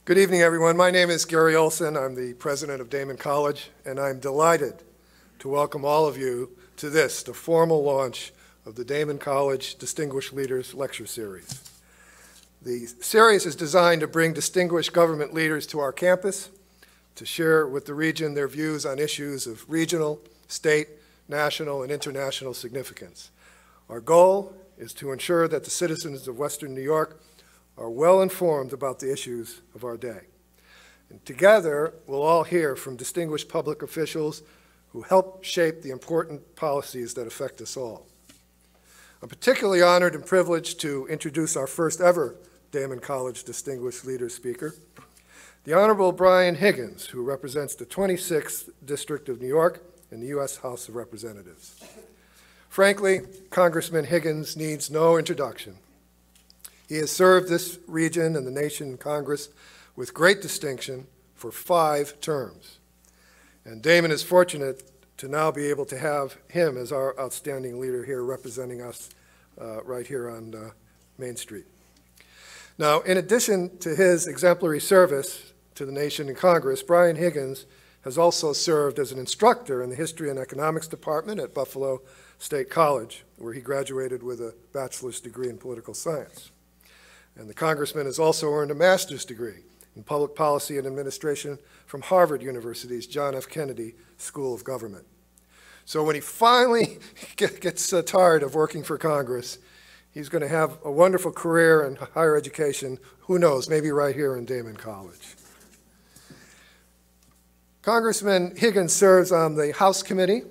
Good evening, everyone. My name is Gary Olson. I'm the president of Daemen College, and I'm delighted to welcome all of you to this, the formal launch of the Daemen College Distinguished Leaders Lecture Series. The series is designed to bring distinguished government leaders to our campus to share with the region their views on issues of regional, state, national, and international significance. Our goal is to ensure that the citizens of Western New York are well informed about the issues of our day. And together, we'll all hear from distinguished public officials who help shape the important policies that affect us all. I'm particularly honored and privileged to introduce our first ever Daemen College Distinguished Leader Speaker, the Honorable Brian Higgins, who represents the 26th District of New York in the U.S. House of Representatives. Frankly, Congressman Higgins needs no introduction. He has served this region and the nation in Congress with great distinction for 5 terms. And Daemen is fortunate to now be able to have him as our outstanding leader here representing us right here on Main Street. Now, in addition to his exemplary service to the nation in Congress, Brian Higgins has also served as an instructor in the History and Economics Department at Buffalo State College, where he graduated with a bachelor's degree in political science. And the Congressman has also earned a master's degree in public policy and administration from Harvard University's John F. Kennedy School of Government. So when he finally gets tired of working for Congress, he's going to have a wonderful career in higher education, who knows, maybe right here in Daemen College. Congressman Higgins serves on the House Committee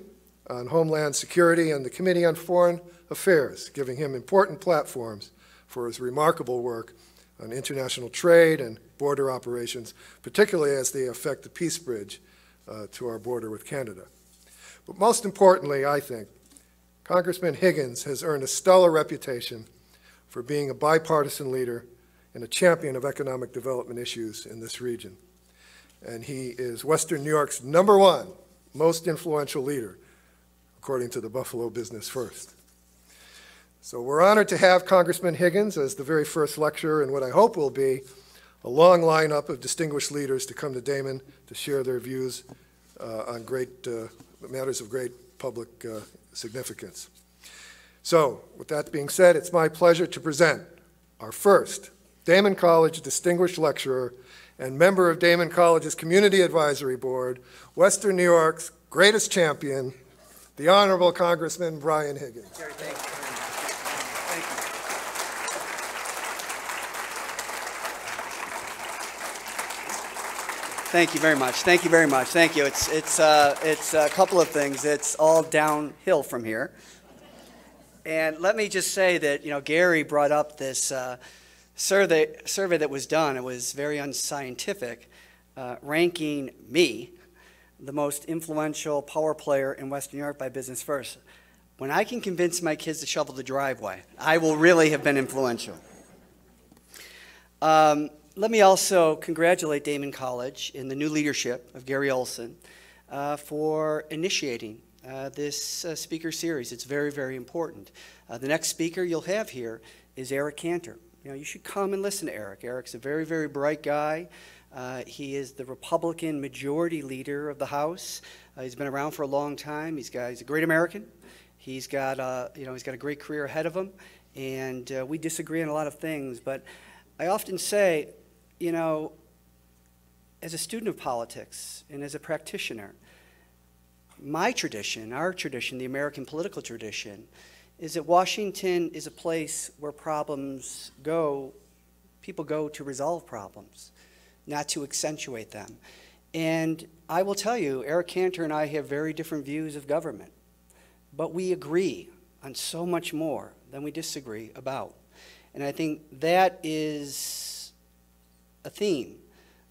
on Homeland Security and the Committee on Foreign Affairs, giving him important platforms for his remarkable work on international trade and border operations, particularly as they affect the Peace Bridge to our border with Canada. But most importantly, I think, Congressman Higgins has earned a stellar reputation for being a bipartisan leader and a champion of economic development issues in this region. And he is Western New York's #1 most influential leader, according to the Buffalo Business First. So we're honored to have Congressman Higgins as the very first lecturer in what I hope will be a long lineup of distinguished leaders to come to Daemen to share their views on matters of great public significance. So with that being said, it's my pleasure to present our first Daemen College Distinguished Lecturer and member of Daemen College's Community Advisory Board, Western New York's greatest champion, the Honorable Congressman Brian Higgins. Gary, thank you. Thank you very much. Thank you very much. Thank you. It's a couple of things. It's all downhill from here. And let me just say that Gary brought up this survey that was done. It was very unscientific, ranking me the most influential power player in Western New York by Business First. When I can convince my kids to shovel the driveway, I will really have been influential. Let me also congratulate Daemen College in the new leadership of Gary Olson for initiating this speaker series. It's very, very important. The next speaker you'll have here is Eric Cantor. You should come and listen to Eric. Eric's a very, very bright guy. He is the Republican majority leader of the House. He's been around for a long time. He's a great American. He's got a great career ahead of him, and we disagree on a lot of things. But I often say, as a student of politics and as a practitioner, my tradition, our tradition, the American political tradition, is that Washington is a place where people go to resolve problems, not to accentuate them. And I will tell you, Eric Cantor and I have very different views of government, but we agree on so much more than we disagree about. And I think that is a theme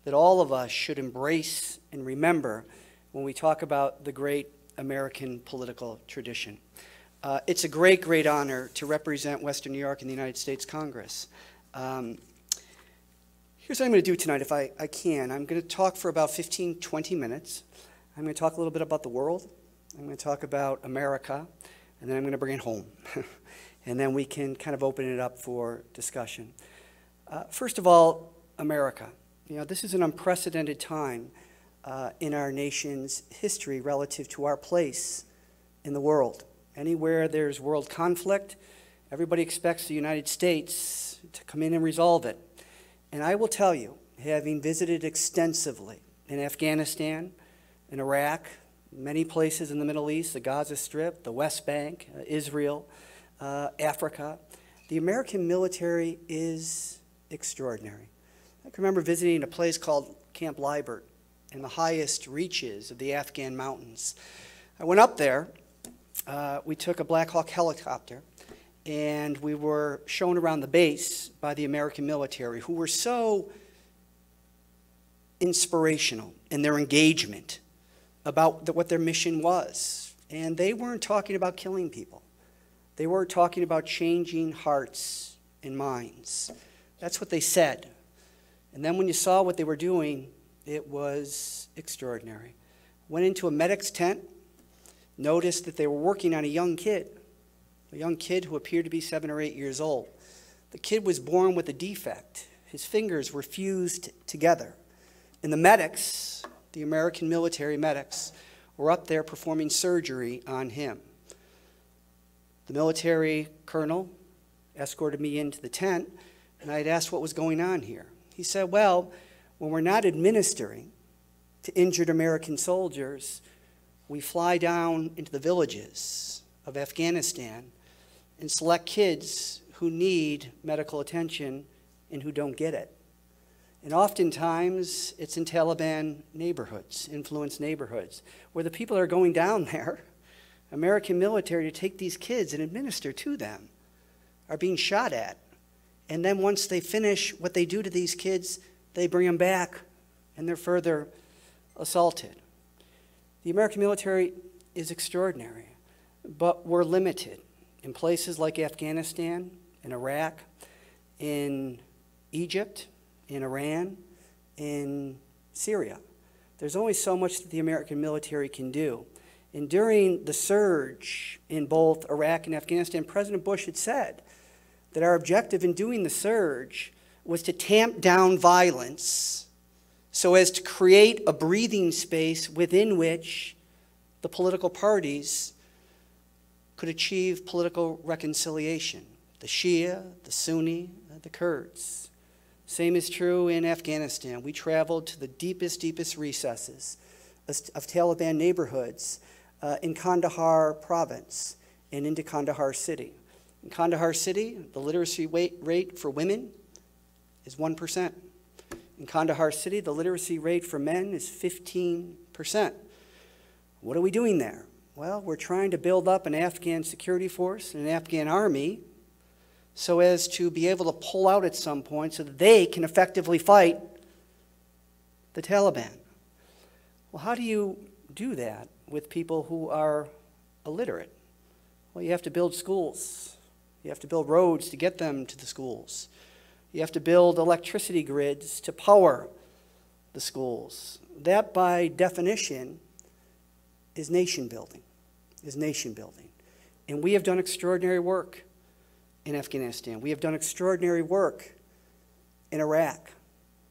that all of us should embrace and remember when we talk about the great American political tradition. It's a great, great honor to represent Western New York in the United States Congress. Here's what I'm going to do tonight, if I can. I'm going to talk for about 15, 20 minutes. I'm going to talk a little bit about the world. I'm going to talk about America, and then I'm going to bring it home. And then we can kind of open it up for discussion. First of all, America. You know, this is an unprecedented time in our nation's history relative to our place in the world. Anywhere there's world conflict, everybody expects the United States to come in and resolve it. And I will tell you, having visited extensively in Afghanistan, in Iraq, many places in the Middle East, the Gaza Strip, the West Bank, Israel, Africa, the American military is extraordinary. I can remember visiting a place called Camp Liebert in the highest reaches of the Afghan mountains. I went up there. We took a Black Hawk helicopter, and we were shown around the base by the American military, who were so inspirational in their engagement about what their mission was. And they weren't talking about killing people. They weren't talking about changing hearts and minds. That's what they said. And then when you saw what they were doing, it was extraordinary. Went into a medic's tent, noticed that they were working on a young kid who appeared to be 7 or 8 years old. The kid was born with a defect. His fingers were fused together. And the medics, the American military medics, were up there performing surgery on him. The military colonel escorted me into the tent, and I had asked what was going on here. He said, well, when we're not administering to injured American soldiers, we fly down into the villages of Afghanistan and select kids who need medical attention and who don't get it. And oftentimes, it's in Taliban neighborhoods, influenced neighborhoods, where the people are going down there, American military, to take these kids and administer to them, are being shot at. And then once they finish what they do to these kids, they bring them back, and they're further assaulted. The American military is extraordinary, but we're limited in places like Afghanistan, in Iraq, in Egypt, in Iran, in Syria. There's only so much that the American military can do. And during the surge in both Iraq and Afghanistan, President Bush had said that our objective in doing the surge was to tamp down violence so as to create a breathing space within which the political parties could achieve political reconciliation. The Shia, the Sunni, the Kurds. Same is true in Afghanistan. We traveled to the deepest recesses of Taliban neighborhoods in Kandahar province and into Kandahar city. In Kandahar city, the literacy rate for women is 1%. In Kandahar city, the literacy rate for men is 15%. What are we doing there? Well, we're trying to build up an Afghan security force and an Afghan army so as to be able to pull out at some point so that they can effectively fight the Taliban. Well, how do you do that with people who are illiterate? Well, you have to build schools. You have to build roads to get them to the schools. You have to build electricity grids to power the schools. That, by definition, is nation building, And we have done extraordinary work in Afghanistan. We have done extraordinary work in Iraq.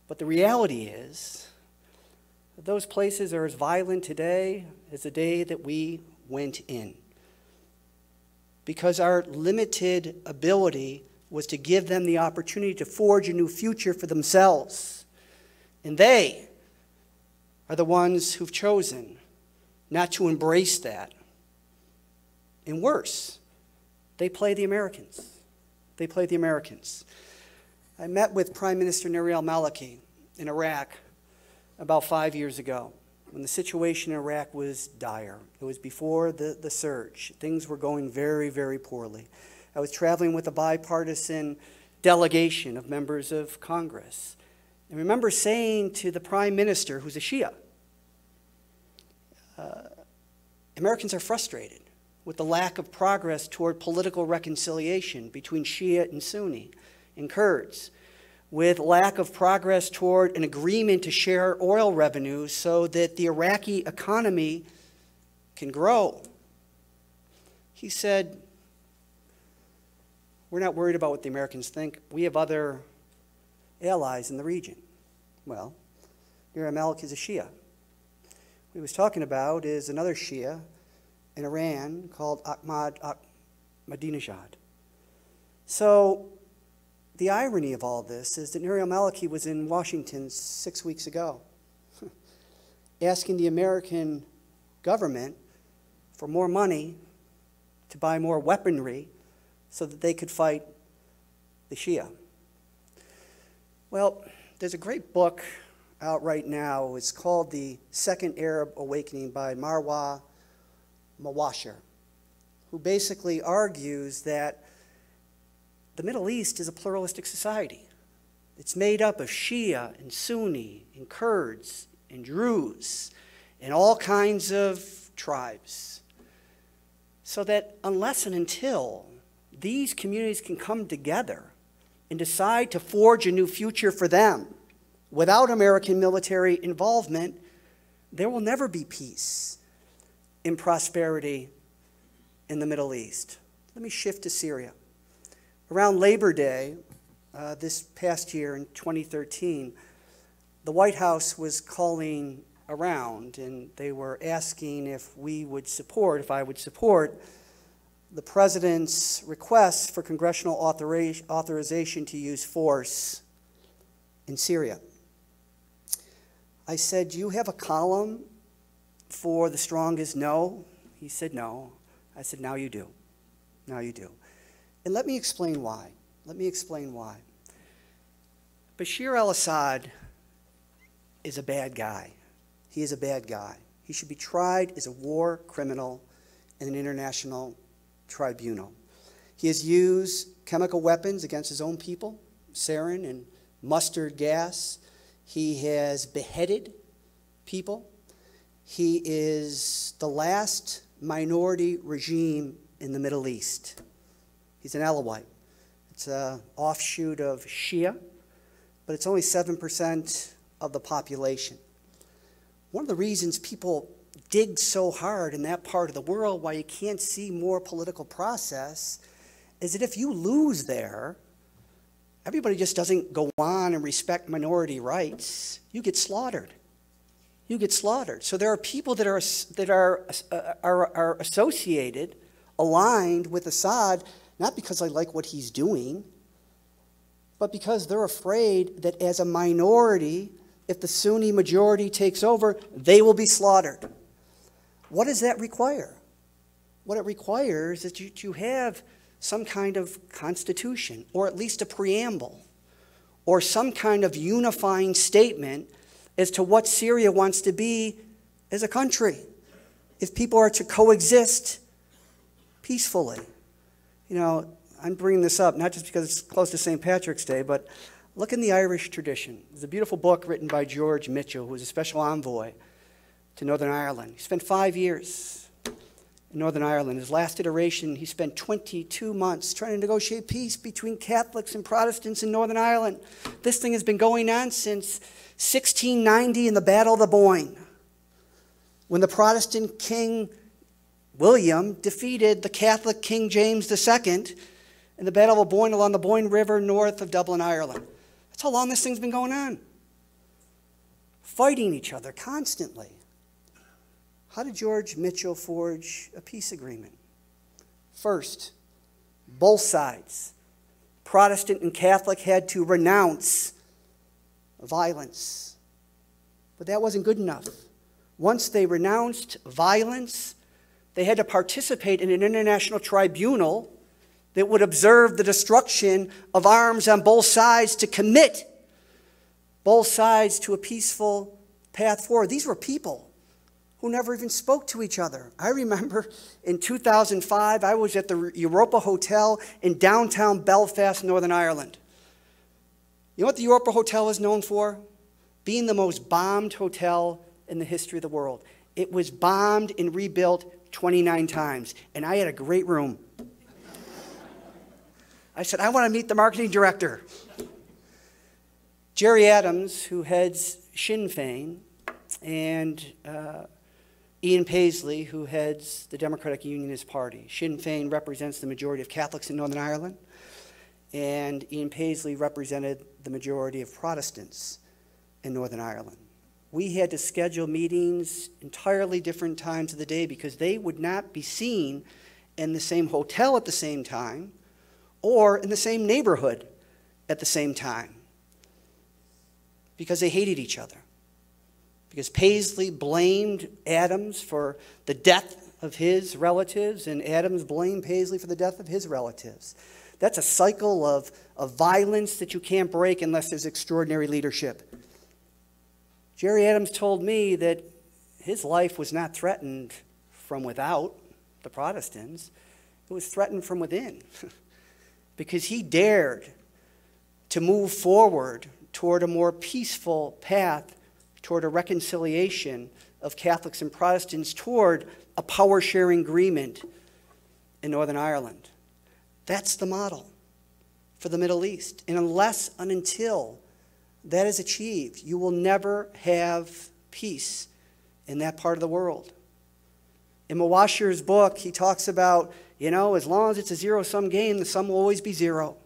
But the reality is that those places are as violent today as the day that we went in. Because our limited ability was to give them the opportunity to forge a new future for themselves. And they are the ones who've chosen not to embrace that. And worse, they play the Americans. They play the Americans. I met with Prime Minister Nouri al-Maliki in Iraq about 5 years ago when the situation in Iraq was dire. It was before the surge. Things were going very poorly. I was traveling with a bipartisan delegation of members of Congress. I remember saying to the Prime Minister, who's a Shia, Americans are frustrated with the lack of progress toward political reconciliation between Shia and Sunni and Kurds, with lack of progress toward an agreement to share oil revenues so that the Iraqi economy can grow. He said, we're not worried about what the Americans think. We have other allies in the region. Well, Mir al-Malik is a Shia. What he was talking about is another Shia in Iran called Ahmadinejad. So the irony of all this is that Mir al-Maliki was in Washington 6 weeks ago, asking the American government for more money to buy more weaponry so that they could fight the Shia. Well, there's a great book out right now. It's called The Second Arab Awakening by Marwa Mawasher, who basically argues that the Middle East is a pluralistic society. It's made up of Shia and Sunni and Kurds and Druze and all kinds of tribes. So that unless and until these communities can come together and decide to forge a new future for them without American military involvement, there will never be peace and prosperity in the Middle East. Let me shift to Syria. Around Labor Day, this past year in 2013, the White House was calling around and they were asking if I would support the President's request for congressional authorization to use force in Syria. I said, "Do you have a column for the strongest no?" He said, "No." I said, "Now you do. Now you do." And let me explain why. Bashar al-Assad is a bad guy. He is a bad guy. He should be tried as a war criminal in an international tribunal. He has used chemical weapons against his own people, sarin and mustard gas. He has beheaded people. He is the last minority regime in the Middle East. He's an Alawite. It's an offshoot of Shia, but it's only 7% of the population. One of the reasons people dig so hard in that part of the world, why you can't see more political process, is that if you lose there, everybody just doesn't go on and respect minority rights. You get slaughtered. You get slaughtered. So there are people that are associated, aligned with Assad, not because they like what he's doing, but because they're afraid that as a minority, if the Sunni majority takes over, they will be slaughtered. What does that require? What it requires is that you have some kind of constitution, or at least a preamble, or some kind of unifying statement as to what Syria wants to be as a country, if people are to coexist peacefully. You know, I'm bringing this up not just because it's close to St. Patrick's Day, but look in the Irish tradition. There's a beautiful book written by George Mitchell, who was a special envoy to Northern Ireland. He spent 5 years in Northern Ireland. His last iteration, he spent 22 months trying to negotiate peace between Catholics and Protestants in Northern Ireland. This thing has been going on since 1690 in the Battle of the Boyne, when the Protestant King William defeated the Catholic King James II in the Battle of Boyne along the Boyne River north of Dublin, Ireland. That's how long this thing's been going on. Fighting each other constantly. How did George Mitchell forge a peace agreement? First, both sides, Protestant and Catholic, had to renounce violence. But that wasn't good enough. Once they renounced violence, they had to participate in an international tribunal that would observe the destruction of arms on both sides to commit both sides to a peaceful path forward. These were people who never even spoke to each other. I remember in 2005, I was at the Europa Hotel in downtown Belfast, Northern Ireland. You know what the Europa Hotel is known for? Being the most bombed hotel in the history of the world. It was bombed and rebuilt 29 times, and I had a great room. I said, I want to meet the marketing director. Jerry Adams, who heads Sinn Féin, and Ian Paisley, who heads the Democratic Unionist Party. Sinn Féin represents the majority of Catholics in Northern Ireland, and Ian Paisley represented the majority of Protestants in Northern Ireland. We had to schedule meetings entirely different times of the day because they would not be seen in the same hotel at the same time or in the same neighborhood at the same time because they hated each other. Because Paisley blamed Adams for the death of his relatives, and Adams blamed Paisley for the death of his relatives. That's a cycle of violence that you can't break unless there's extraordinary leadership. Jerry Adams told me that his life was not threatened from without the Protestants. It was threatened from within because he dared to move forward toward a more peaceful path, toward a reconciliation of Catholics and Protestants, toward a power-sharing agreement in Northern Ireland. That's the model for the Middle East. And unless and until that is achieved, you will never have peace in that part of the world. In Mawashir's book, he talks about, as long as it's a zero-sum game, the sum will always be zero.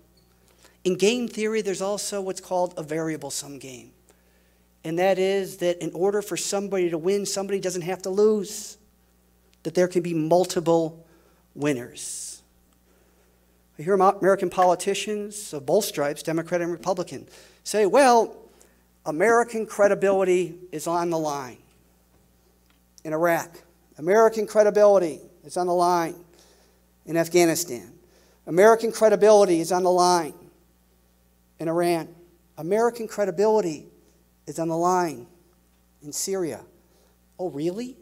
In game theory, there's also what's called a variable sum game. And that is that in order for somebody to win, somebody doesn't have to lose. That there can be multiple winners. I hear American politicians of both stripes, Democrat and Republican, say, well, American credibility is on the line in Iraq. American credibility is on the line in Afghanistan. American credibility is on the line in Iran. American credibility is on the line in Syria. Oh, really?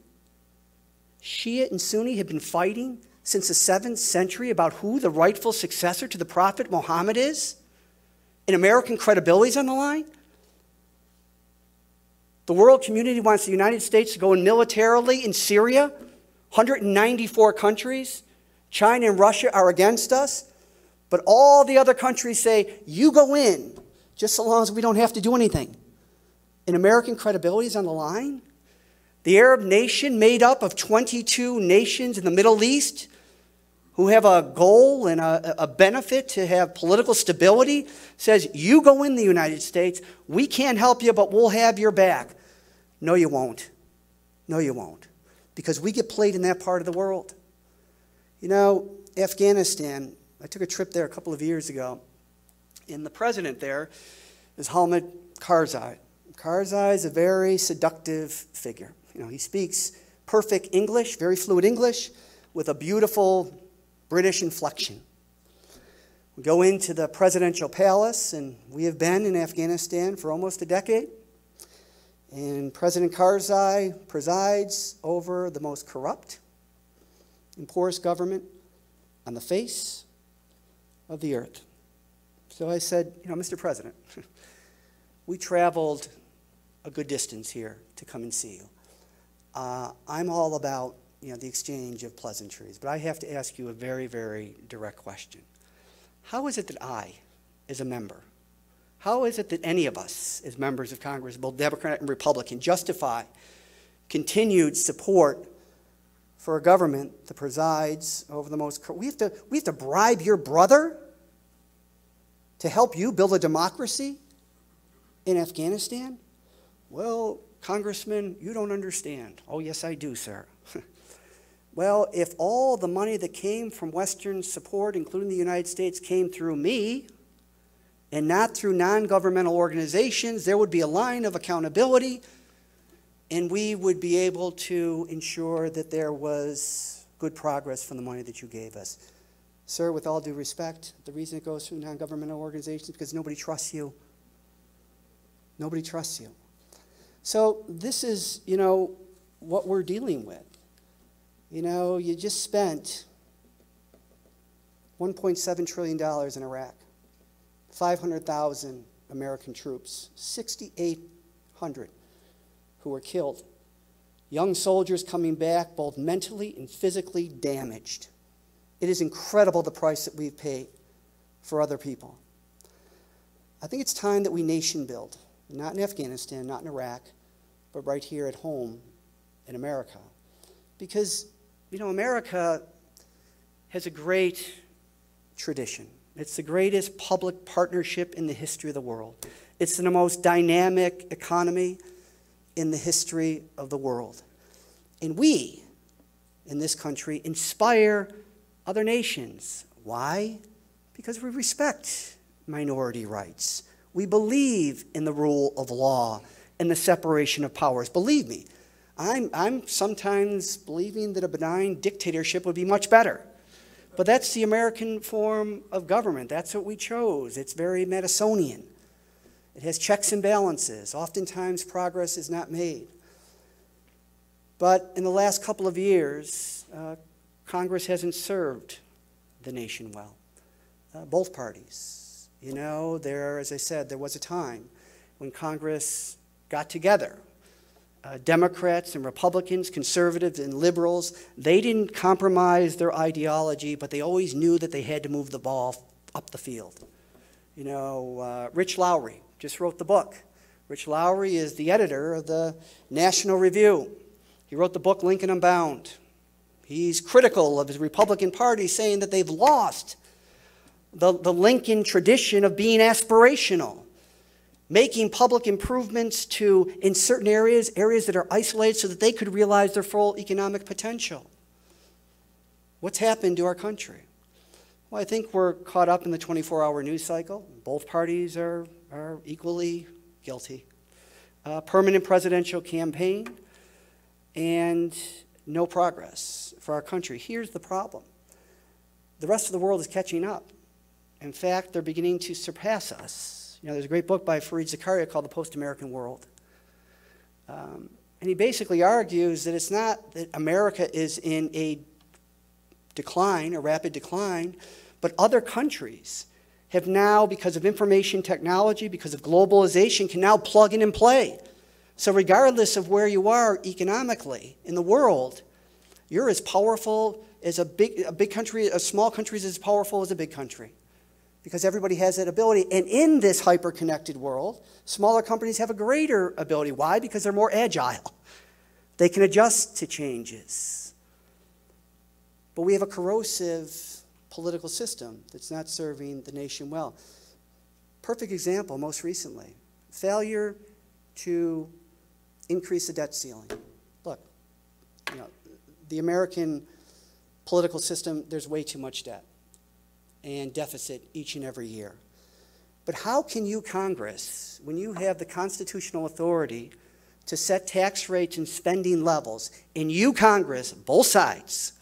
Shia and Sunni have been fighting since the 7th century about who the rightful successor to the Prophet Muhammad is? And American credibility is on the line? The world community wants the United States to go in militarily in Syria. 194 countries. China and Russia are against us. But all the other countries say, you go in, just so long as we don't have to do anything. And American credibility is on the line? The Arab nation made up of 22 nations in the Middle East who have a goal and a benefit to have political stability says, you go in the United States, we can't help you, but we'll have your back. No, you won't. No, you won't. Because we get played in that part of the world. Afghanistan, I took a trip there a couple of years ago, and the president there is Hamid Karzai. Karzai is a very seductive figure. He speaks perfect English, very fluid English, with a beautiful British inflection. We go into the presidential palace, and we have been in Afghanistan for almost a decade. And President Karzai presides over the most corrupt and poorest government on the face of the earth. So I said, Mr. President, we traveled a good distance here to come and see you. I'm all about the exchange of pleasantries, but I have to ask you a very, very direct question. How is it that I, as a member, how is it that any of us as members of Congress, both Democrat and Republican, justify continued support for a government that presides over the most... We have to bribe your brother to help you build a democracy in Afghanistan? Well, Congressman, you don't understand. Oh, yes, I do, sir. Well, if all the money that came from Western support, including the United States, came through me and not through non-governmental organizations, there would be a line of accountability, and we would be able to ensure that there was good progress from the money that you gave us. Sir, with all due respect, the reason it goes through non-governmental organizations is because nobody trusts you. Nobody trusts you. So this is, what we're dealing with. You just spent $1.7 trillion in Iraq, 500,000 American troops, 6,800 who were killed, young soldiers coming back both mentally and physically damaged. It is incredible the price that we've paid for other people. I think it's time that we nation build, not in Afghanistan, not in Iraq, but right here at home in America. Because, America has a great tradition. It's the greatest public partnership in the history of the world. It's the most dynamic economy in the history of the world. And we, in this country, inspire other nations. Why? Because we respect minority rights. We believe in the rule of law and the separation of powers. Believe me, I'm sometimes believing that a benign dictatorship would be much better. But that's the American form of government. That's what we chose. It's very Madisonian. It has checks and balances. Oftentimes progress is not made. But in the last couple of years, Congress hasn't served the nation well. Both parties. You know, as I said, there was a time when Congress got together. Democrats and Republicans, conservatives and liberals, they didn't compromise their ideology, but they always knew that they had to move the ball up the field. You know, Rich Lowry just wrote the book. Rich Lowry is the editor of the National Review. He wrote the book Lincoln Unbound. He's critical of his Republican Party, saying that they've lost the Lincoln tradition of being aspirational, making public improvements in certain areas that are isolated so that they could realize their full economic potential. What's happened to our country? Well, I think we're caught up in the 24-hour news cycle. Both parties are equally guilty. Permanent presidential campaign and no progress for our country. Here's the problem. The rest of the world is catching up. In fact, they're beginning to surpass us. You know, there's a great book by Fareed Zakaria called The Post-American World. And he basically argues that it's not that America is in a decline, a rapid decline, but other countries have now, because of information technology, because of globalization, can now plug in and play. So regardless of where you are economically in the world, you're as powerful as a big country, a small country is as powerful as a big country, because everybody has that ability. And in this hyper-connected world, smaller companies have a greater ability. Why? Because they're more agile. They can adjust to changes. But we have a corrosive political system that's not serving the nation well. Perfect example, most recently, failure to increase the debt ceiling. Look, you know, the American political system, there's way too much debt and deficit each and every year. But how can you, Congress, when you have the constitutional authority to set tax rates and spending levels, and you, Congress, both sides,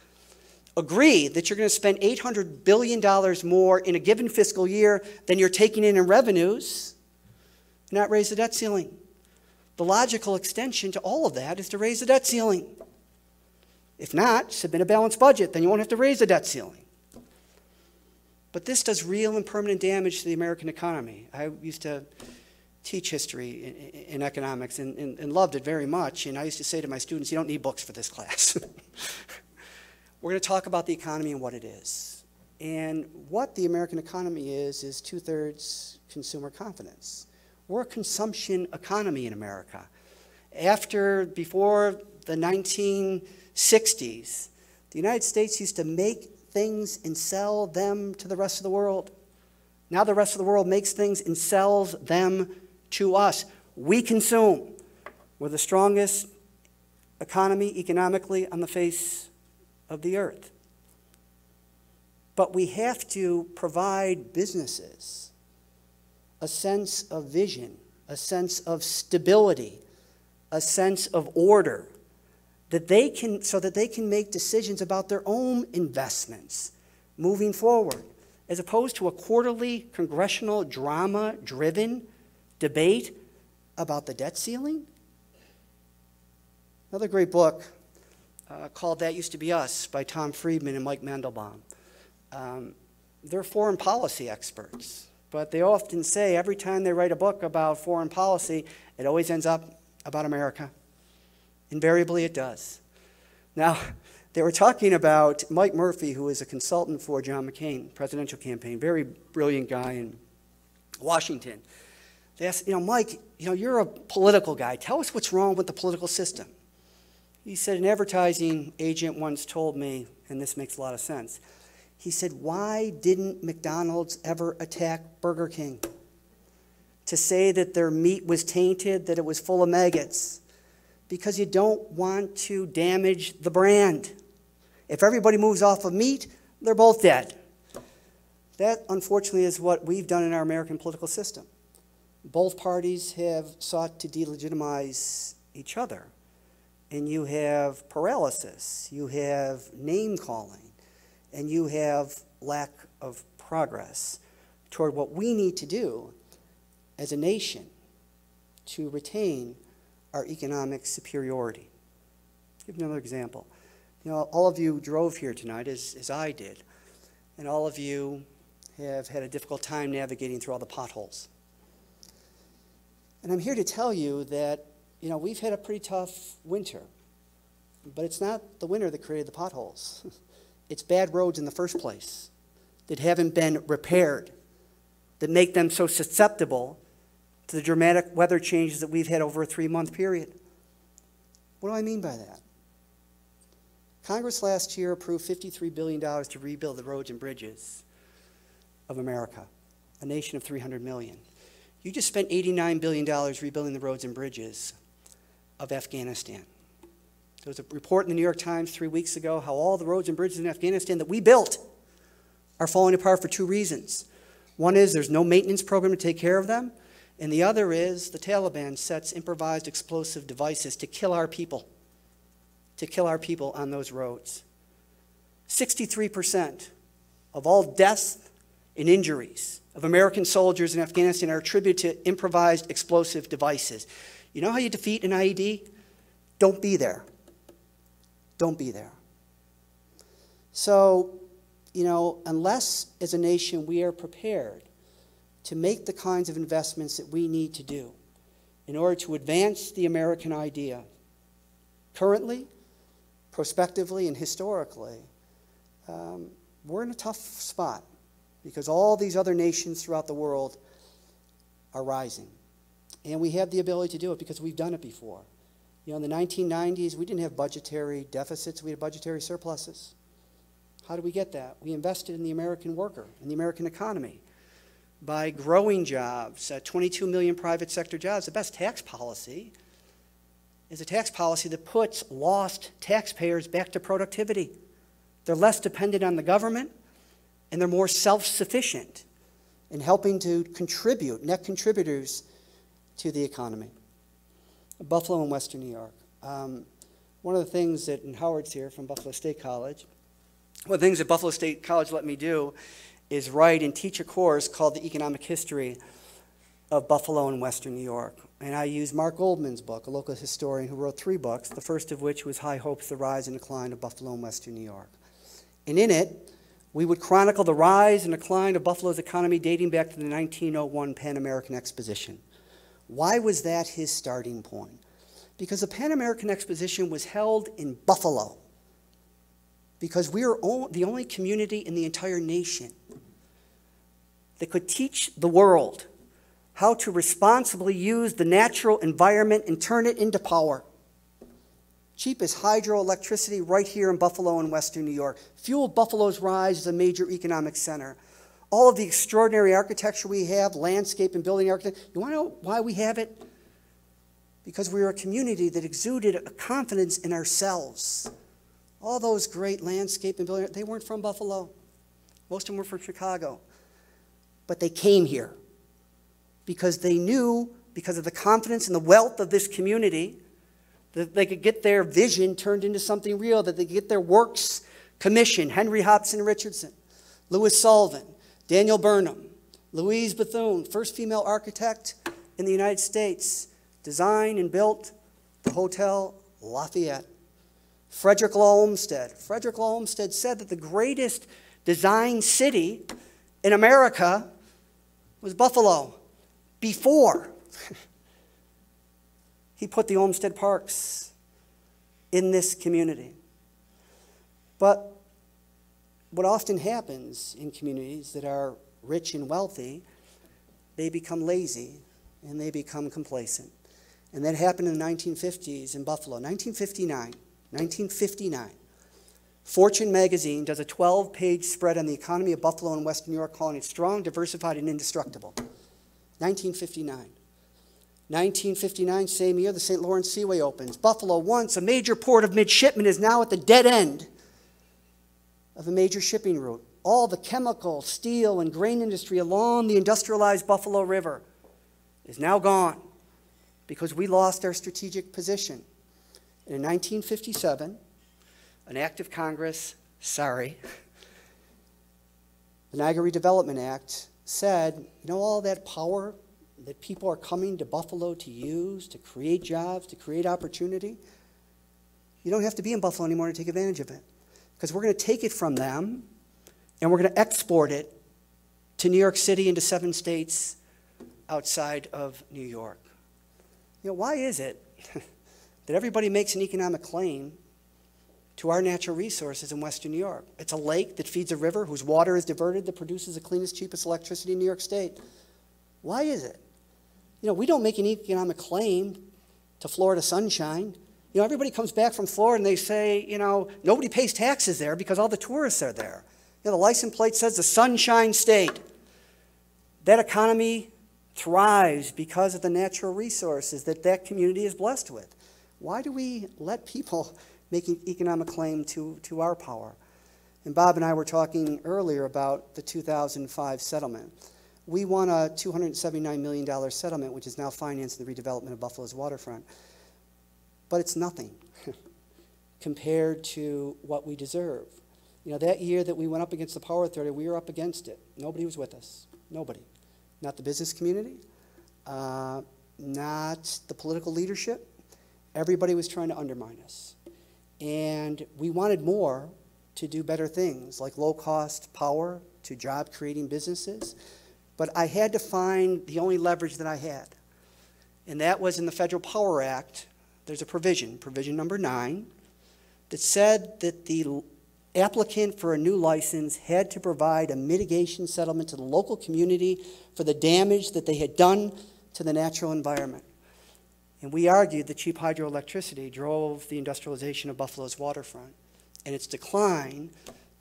agree that you're going to spend $800 billion more in a given fiscal year than you're taking in revenues, not raise the debt ceiling? The logical extension to all of that is to raise the debt ceiling. If not, submit a balanced budget, then you won't have to raise the debt ceiling. But this does real and permanent damage to the American economy. I used to teach history in economics and loved it very much, and I used to say to my students, you don't need books for this class. We're going to talk about the economy and what it is. And what the American economy is 2/3 consumer confidence. We're a consumption economy in America. Before the 1960s, the United States used to make things and sell them to the rest of the world. Now the rest of the world makes things and sells them to us. We consume. We're the strongest economy economically on the face of the earth. But we have to provide businesses a sense of vision, a sense of stability, a sense of order, so that they can make decisions about their own investments moving forward, as opposed to a quarterly congressional drama-driven debate about the debt ceiling. Another great book called That Used to Be Us by Tom Friedman and Mike Mandelbaum. They're foreign policy experts, but they often say every time they write a book about foreign policy, it always ends up about America. Invariably it does. Now, they were talking about Mike Murphy, who is a consultant for John McCain, presidential campaign, very brilliant guy in Washington. They asked, Mike, you're a political guy. Tell us what's wrong with the political system. He said, an advertising agent once told me, and this makes a lot of sense, he said, why didn't McDonald's ever attack Burger King? to say that their meat was tainted, that it was full of maggots, because you don't want to damage the brand. If everybody moves off of meat, they're both dead. That, unfortunately, is what we've done in our American political system. Both parties have sought to delegitimize each other. And you have paralysis, you have name-calling, and you have lack of progress toward what we need to do as a nation to retain our economic superiority. I'll give you another example. You know, all of you drove here tonight, as I did, and all of you have had a difficult time navigating through all the potholes. And I'm here to tell you that, you know, we've had a pretty tough winter, but it's not the winter that created the potholes. It's bad roads in the first place that haven't been repaired, that make them so susceptible to the dramatic weather changes that we've had over a 3-month period. What do I mean by that? Congress last year approved $53 billion to rebuild the roads and bridges of America, a nation of 300 million. You just spent $89 billion rebuilding the roads and bridges of Afghanistan. There was a report in the New York Times 3 weeks ago how all the roads and bridges in Afghanistan that we built are falling apart for 2 reasons. One is there's no maintenance program to take care of them, and the other is the Taliban sets improvised explosive devices to kill our people on those roads. 63% of all deaths and injuries of American soldiers in Afghanistan are attributed to improvised explosive devices. You know how you defeat an IED? Don't be there. Don't be there. So, you know, unless as a nation we are prepared to make the kinds of investments that we need to do in order to advance the American idea, currently, prospectively, and historically, we're in a tough spot because all these other nations throughout the world are rising. And we have the ability to do it because we've done it before. You know, in the 1990s, we didn't have budgetary deficits, we had budgetary surpluses. How did we get that? We invested in the American worker, in the American economy, by growing jobs, 22 million private sector jobs. The best tax policy is a tax policy that puts lost taxpayers back to productivity. They're less dependent on the government, and they're more self-sufficient in helping to contribute, net contributors to the economy. Buffalo and Western New York. One of the things that, and Howard's here from Buffalo State College, one of the things that Buffalo State College let me do is write and teach a course called The Economic History of Buffalo and Western New York. And I used Mark Goldman's book, a local historian who wrote 3 books, the first of which was High Hopes, The Rise and Decline of Buffalo and Western New York. And in it, we would chronicle the rise and decline of Buffalo's economy dating back to the 1901 Pan American Exposition. Why was that his starting point? Because the Pan American Exposition was held in Buffalo. Because we were the only community in the entire nation that could teach the world how to responsibly use the natural environment and turn it into power. Cheapest hydroelectricity right here in Buffalo and Western New York. Fueled Buffalo's rise as a major economic center. All of the extraordinary architecture we have, landscape and building architecture. You want to know why we have it? Because we were a community that exuded a confidence in ourselves. All those great landscape and building, they weren't from Buffalo. Most of them were from Chicago. But they came here because they knew, because of the confidence and the wealth of this community, that they could get their vision turned into something real, that they could get their works commissioned. Henry Hobson Richardson, Louis Sullivan, Daniel Burnham, Louise Bethune, first female architect in the United States, designed and built the Hotel Lafayette. Frederick Law Olmsted. Frederick Law Olmsted said that the greatest design city in America was Buffalo before he put the Olmsted Parks in this community. But what often happens in communities that are rich and wealthy, they become lazy and they become complacent. And that happened in the 1950s in Buffalo. 1959. Fortune magazine does a 12-page spread on the economy of Buffalo and Western New York, calling it strong, diversified, and indestructible. 1959. 1959, same year, the St. Lawrence Seaway opens. Buffalo, once a major port of midshipmen, is now at the dead end of a major shipping route. All the chemical, steel, and grain industry along the industrialized Buffalo River is now gone because we lost our strategic position. And in 1957, an act of Congress, the Niagara Redevelopment Act, said, you know, all that power that people are coming to Buffalo to use, to create jobs, to create opportunity, you don't have to be in Buffalo anymore to take advantage of it. Because we're going to take it from them, and we're going to export it to New York City and to 7 states outside of New York. You know, why is it that everybody makes an economic claim to our natural resources in Western New York? It's a lake that feeds a river whose water is diverted that produces the cleanest, cheapest electricity in New York State. Why is it? You know, we don't make an economic claim to Florida sunshine. You know, everybody comes back from Florida and they say, you know, nobody pays taxes there because all the tourists are there. You know, the license plate says the Sunshine State. That economy thrives because of the natural resources that that community is blessed with. Why do we let people make an economic claim to our power? And Bob and I were talking earlier about the 2005 settlement. We won a $279 million settlement, which is now financing the redevelopment of Buffalo's waterfront. But it's nothing compared to what we deserve. You know, that year that we went up against the Power Authority, we were up against it. Nobody was with us. Nobody. Not the business community, not the political leadership. Everybody was trying to undermine us. And we wanted more to do better things, like low-cost power to job-creating businesses. But I had to find the only leverage that I had. And that was in the Federal Power Act. There's a provision number 9, that said that the applicant for a new license had to provide a mitigation settlement to the local community for the damage that they had done to the natural environment. And we argued that cheap hydroelectricity drove the industrialization of Buffalo's waterfront. And its decline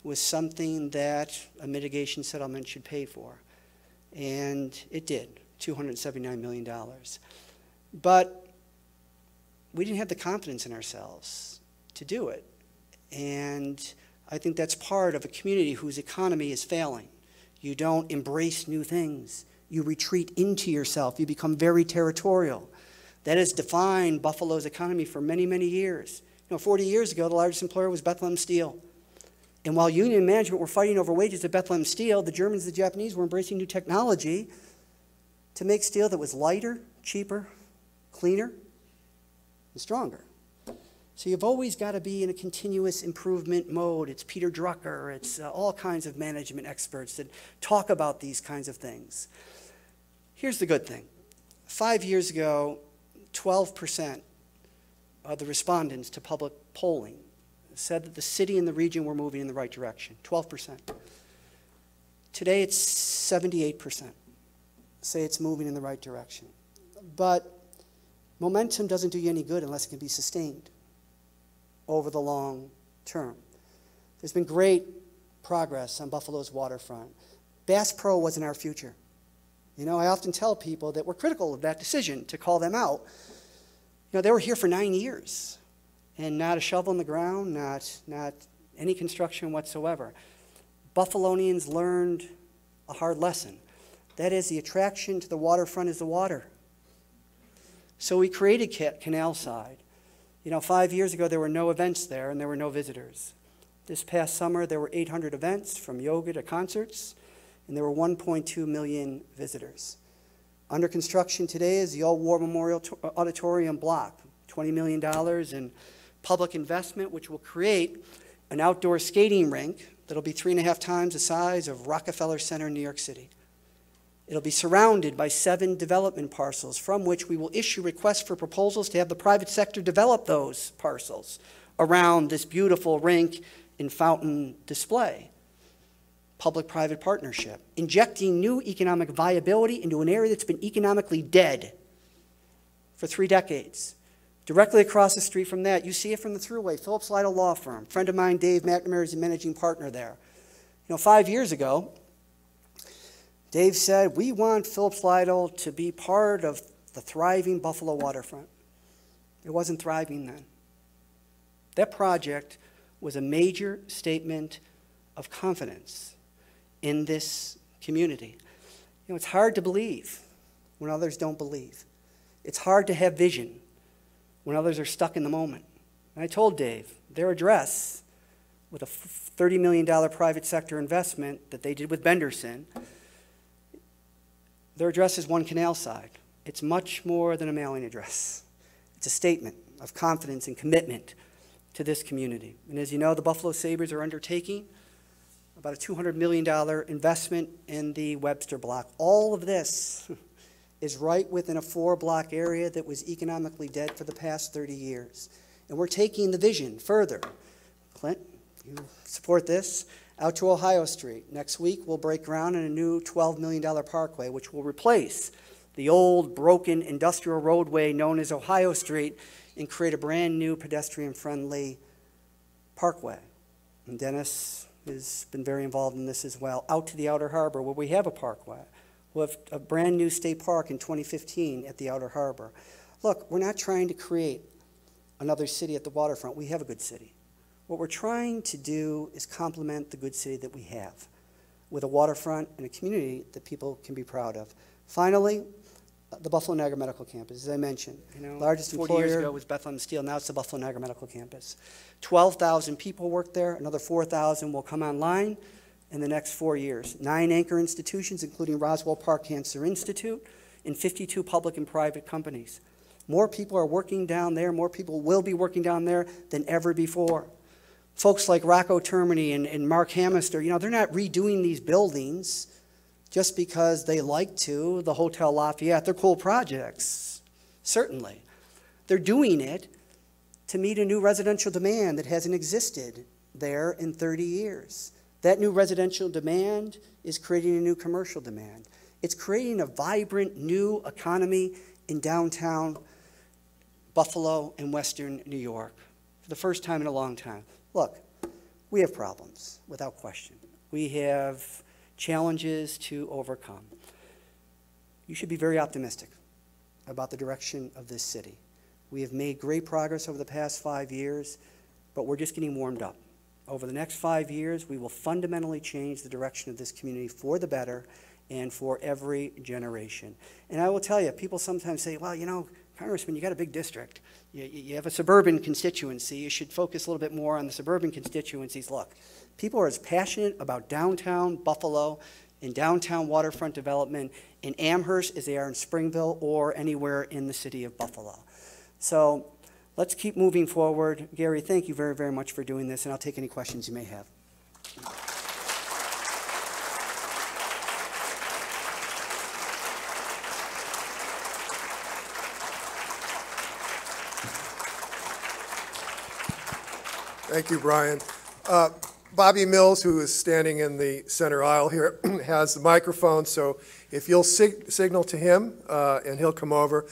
was something that a mitigation settlement should pay for. And it did, $279 million. But we didn't have the confidence in ourselves to do it. And I think that's part of a community whose economy is failing. You don't embrace new things. You retreat into yourself. You become very territorial. That has defined Buffalo's economy for many, many years. You know, 40 years ago, the largest employer was Bethlehem Steel. And while union management were fighting over wages at Bethlehem Steel, the Germans and the Japanese were embracing new technology to make steel that was lighter, cheaper, cleaner, and stronger. So you've always got to be in a continuous improvement mode. It's Peter Drucker, it's all kinds of management experts that talk about these kinds of things. Here's the good thing. 5 years ago, 12% of the respondents to public polling said that the city and the region were moving in the right direction, 12%. Today it's 78% say it's moving in the right direction. But momentum doesn't do you any good unless it can be sustained over the long term. There's been great progress on Buffalo's waterfront. Bass Pro wasn't our future. You know, I often tell people that we're critical of that decision to call them out. You know, they were here for 9 years, and not a shovel in the ground, not any construction whatsoever. Buffalonians learned a hard lesson. That is, the attraction to the waterfront is the water. So we created Canal Side. You know, 5 years ago, there were no events there, and there were no visitors. This past summer, there were 800 events, from yoga to concerts, and there were 1.2 million visitors. Under construction today is the Old War Memorial Auditorium block, $20 million in public investment, which will create an outdoor skating rink that'll be 3.5 times the size of Rockefeller Center in New York City. It'll be surrounded by 7 development parcels, from which we will issue requests for proposals to have the private sector develop those parcels around this beautiful rink and fountain display. Public-private partnership, injecting new economic viability into an area that's been economically dead for 3 decades. Directly across the street from that, you see it from the Thruway, Phillips Lytle Law Firm. A friend of mine, Dave McNamara, is the managing partner there. You know, 5 years ago, Dave said, we want Phillips Lytle to be part of the thriving Buffalo waterfront. It wasn't thriving then. That project was a major statement of confidence in this community. You know, it's hard to believe when others don't believe. It's hard to have vision when others are stuck in the moment. And I told Dave, their address, with a $30 million private sector investment that they did with Benderson, their address is one canal side. It's much more than a mailing address. It's a statement of confidence and commitment to this community. And as you know, the Buffalo Sabres are undertaking about a $200 million investment in the Webster block. All of this is right within a 4-block area that was economically dead for the past 30 years. And we're taking the vision further. Clint, you support this? Out to Ohio Street. Next week, we'll break ground on a new $12 million parkway, which will replace the old, broken industrial roadway known as Ohio Street and create a brand new pedestrian-friendly parkway. And Dennis has been very involved in this as well. Out to the Outer Harbor, where we have a parkway. We'll have a brand new state park in 2015 at the Outer Harbor. Look, we're not trying to create another city at the waterfront. We have a good city. What we're trying to do is complement the good city that we have with a waterfront and a community that people can be proud of. Finally, the Buffalo Niagara Medical Campus, as I mentioned. Largest 40 employer. years ago was Bethlehem Steel. Now it's the Buffalo Niagara Medical Campus. 12,000 people work there. Another 4,000 will come online in the next 4 years. 9 anchor institutions, including Roswell Park Cancer Institute, and 52 public and private companies. More people are working down there. More people will be working down there than ever before. Folks like Rocco Termini and Mark Hamister, they're not redoing these buildings just because they like to. The Hotel Lafayette, they're cool projects, certainly. They're doing it to meet a new residential demand that hasn't existed there in 30 years. That new residential demand is creating a new commercial demand. It's creating a vibrant new economy in downtown Buffalo and Western New York for the first time in a long time. Look, we have problems, without question. We have challenges to overcome. You should be very optimistic about the direction of this city. We have made great progress over the past 5 years, but we're just getting warmed up. Over the next 5 years, we will fundamentally change the direction of this community for the better and for every generation. And I will tell you, people sometimes say, well, Congressman, you got a big district. You have a suburban constituency. You should focus a little bit more on the suburban constituencies. Look, people are as passionate about downtown Buffalo and downtown waterfront development in Amherst as they are in Springville or anywhere in the city of Buffalo. So let's keep moving forward. Gary, thank you very, very much for doing this, and I'll take any questions you may have. Thank you, Brian. Bobby Mills, who is standing in the center aisle here, has the microphone, so if you'll signal to him and he'll come over.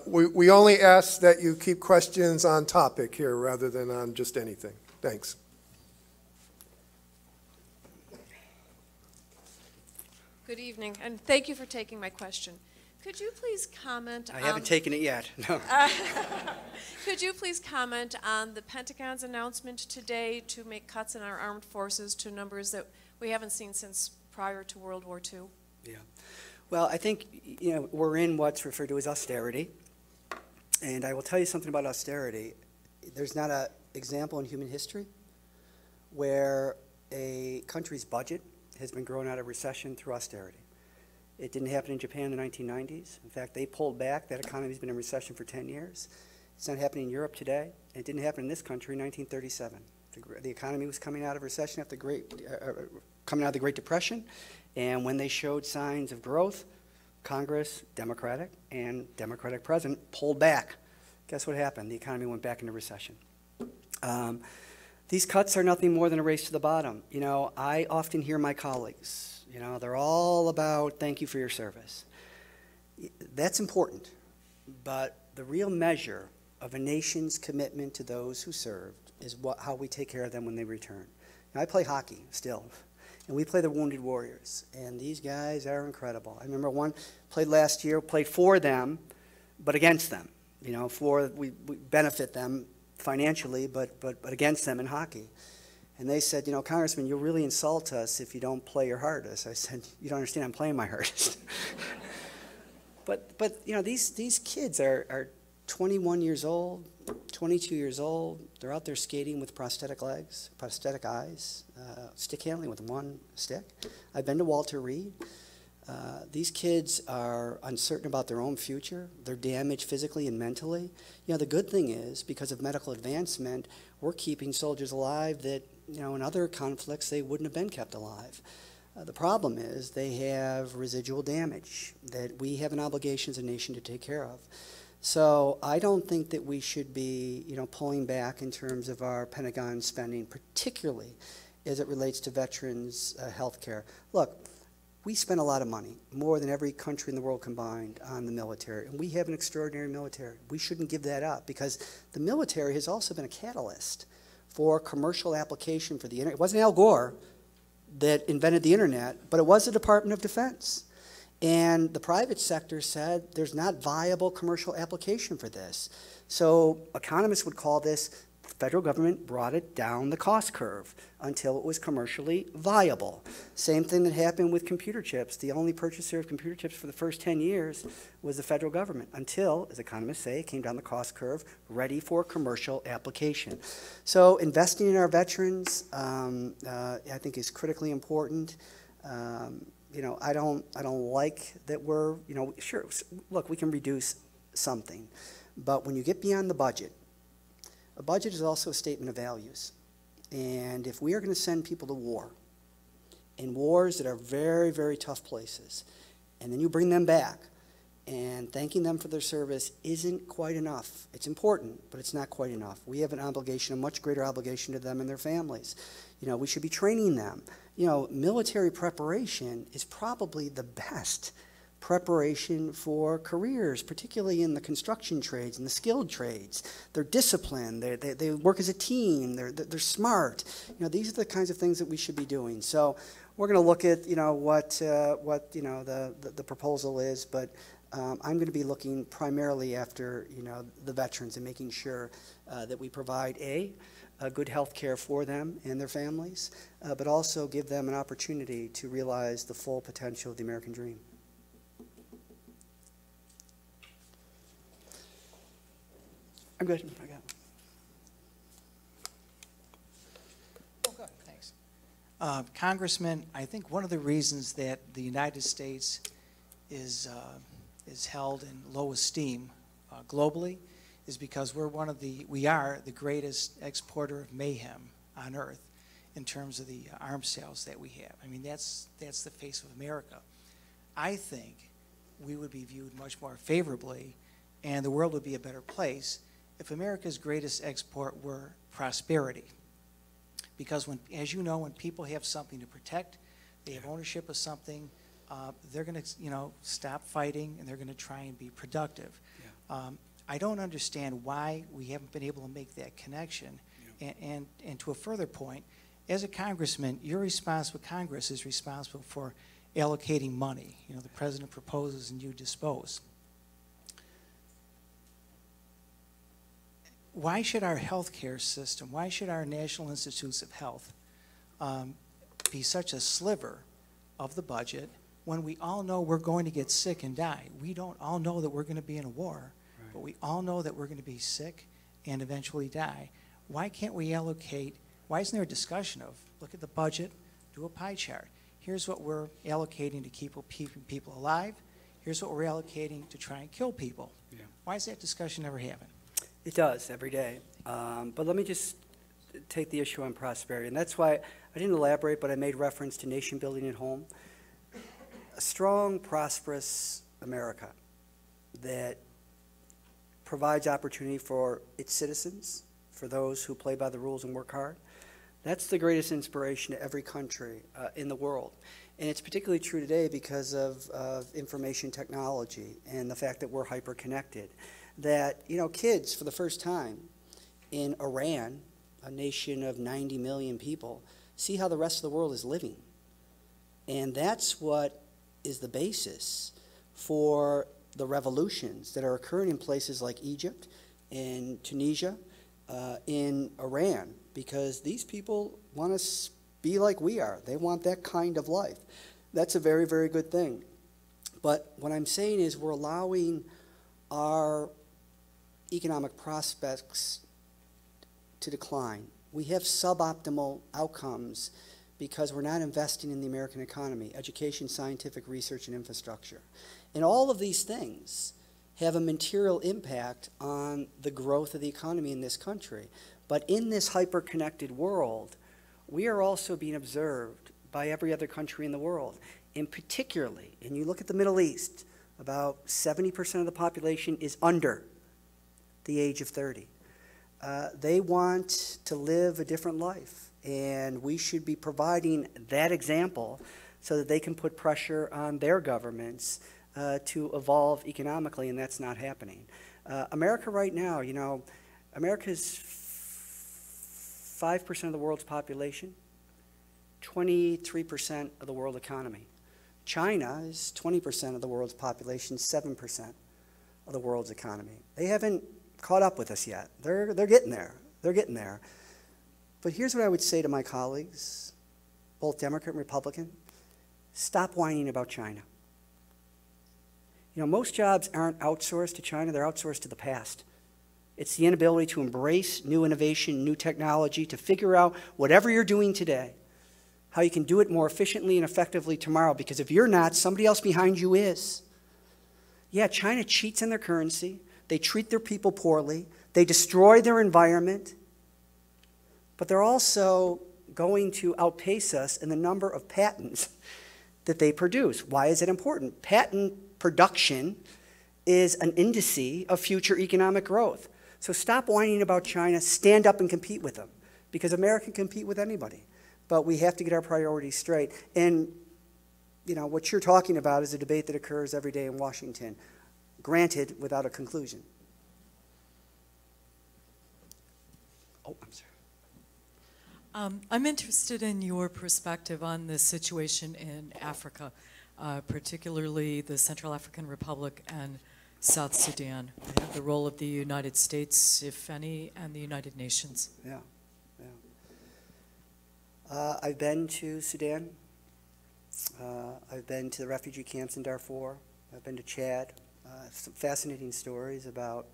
We only ask that you keep questions on topic here rather than on just anything. Thanks. Good evening, and thank you for taking my question. Could you please comment on... I haven't taken it yet, no. Could you please comment on the Pentagon's announcement today to make cuts in our armed forces to numbers that we haven't seen since prior to World War II? Yeah. Well, I think, we're in what's referred to as austerity. And I will tell you something about austerity. There's not an example in human history where a country's budget has been grown out of recession through austerity. It didn't happen in Japan in the 1990s. In fact, they pulled back. That economy's been in recession for 10 years. It's not happening in Europe today. And it didn't happen in this country in 1937. The economy was coming out of recession after coming out of the Great Depression. And when they showed signs of growth, Congress, Democratic, and Democratic president pulled back. Guess what happened? The economy went back into recession. These cuts are nothing more than a race to the bottom. I often hear my colleagues, they're all about thank you for your service. That's important, but the real measure of a nation's commitment to those who served is how we take care of them when they return. Now, I play hockey still, And we play the Wounded Warriors, and these guys are incredible. I remember one played last year, played for them, but against them. You know, we benefit them financially, but against them in hockey. And they said, you know, Congressman, you'll really insult us if you don't play your hardest. I said, you don't understand, I'm playing my hardest. But you know, these kids are 21 years old, 22 years old. They're out there skating with prosthetic legs, prosthetic eyes, stick handling with one stick. I've been to Walter Reed. These kids are uncertain about their own future. They're damaged physically and mentally. You know, the good thing is, because of medical advancement, we're keeping soldiers alive that, you know, in other conflicts they wouldn't have been kept alive. The problem is they have residual damage that we have an obligation as a nation to take care of. So I don't think that we should be, you know, pulling back in terms of our Pentagon spending, particularly as it relates to veterans' health care. Look, we spend a lot of money, more than every country in the world combined, on the military, and we have an extraordinary military. We shouldn't give that up, because the military has also been a catalyst for commercial application for the internet. It wasn't Al Gore that invented the internet, but it was the Department of Defense. And the private sector said there's not viable commercial application for this. So economists would call this, the federal government brought it down the cost curve until it was commercially viable. Same thing that happened with computer chips. The only purchaser of computer chips for the first 10 years was the federal government, until, as economists say, it came down the cost curve, ready for commercial application. So investing in our veterans, I think, is critically important. You know, I don't like that we're, you know, sure, look, we can reduce something, but when you get beyond the budget, a budget is also a statement of values. And if we are going to send people to war, in wars that are very, very tough places, and then you bring them back, and thanking them for their service isn't quite enough. It's important, but it's not quite enough. We have an obligation, a much greater obligation to them and their families. You know, we should be training them. You know, military preparation is probably the best preparation for careers, particularly in the construction trades and the skilled trades. They're disciplined, they work as a team, they're smart. You know, these are the kinds of things that we should be doing. So we're going to look at, you know, what you know, the proposal is, but I'm going to be looking primarily after, you know, the veterans and making sure that we provide good health care for them and their families, but also give them an opportunity to realize the full potential of the American dream. I'm good. I got it. Okay, thanks. Congressman, I think one of the reasons that the United States is held in low esteem globally is because we are the greatest exporter of mayhem on earth in terms of the arms sales that we have. I mean, that's the face of America. I think we would be viewed much more favorably, and the world would be a better place if America's greatest export were prosperity. Because when, as you know, when people have something to protect, they have ownership of something, they're going to, you know, stop fighting, and they're going to try and be productive. Yeah. I don't understand why we haven't been able to make that connection. Yeah. And to a further point, as a congressman, you're responsible, Congress is responsible for allocating money. You know, the president proposes and you dispose. Why should our healthcare system, why should our National Institutes of Health be such a sliver of the budget when we all know we're going to get sick and die? We don't all know that we're going to be in a war, right, but we all know that we're going to be sick and eventually die. Why can't we allocate, why isn't there a discussion of, look at the budget, do a pie chart. Here's what we're allocating to keep people alive. Here's what we're allocating to try and kill people. Yeah. Why is that discussion never happen? It does, every day. But let me just take the issue on prosperity. And that's why I didn't elaborate, but I made reference to nation building at home. A strong, prosperous America that provides opportunity for its citizens, for those who play by the rules and work hard. That's the greatest inspiration to every country in the world. And it's particularly true today because of information technology and the fact that we're hyper-connected. That, you know, kids, for the first time in Iran, a nation of 90 million people, see how the rest of the world is living. And that's what is the basis for the revolutions that are occurring in places like Egypt, in Tunisia, in Iran, because these people want to be like we are. They want that kind of life. That's a very, very good thing. But what I'm saying is we're allowing our economic prospects to decline. We have suboptimal outcomes because we're not investing in the American economy, education, scientific research, and infrastructure. And all of these things have a material impact on the growth of the economy in this country. But in this hyper-connected world, we are also being observed by every other country in the world. And particularly, and you look at the Middle East, about 70% of the population is under the age of 30. They want to live a different life, and we should be providing that example so that they can put pressure on their governments to evolve economically, and that's not happening. America right now, you know, America's 5% of the world's population, 23% of the world economy. China is 20% of the world's population, 7% of the world's economy. They haven't caught up with us yet. They're getting there. They're getting there. But here's what I would say to my colleagues, both Democrat and Republican. Stop whining about China. You know, most jobs aren't outsourced to China. They're outsourced to the past. It's the inability to embrace new innovation, new technology, to figure out whatever you're doing today, how you can do it more efficiently and effectively tomorrow, because if you're not, somebody else behind you is. Yeah, China cheats in their currency. They treat their people poorly. They destroy their environment. But they're also going to outpace us in the number of patents that they produce. Why is it important? Patent production is an indice of future economic growth. So stop whining about China. Stand up and compete with them, because America can compete with anybody. But we have to get our priorities straight. And, you know, what you're talking about is a debate that occurs every day in Washington, granted without a conclusion. Oh, I'm sorry. I'm interested in your perspective on the situation in Africa, particularly the Central African Republic and South Sudan, the role of the United States, if any, and the United Nations. Yeah. I've been to Sudan. I've been to the refugee camps in Darfur. I've been to Chad. Some fascinating stories about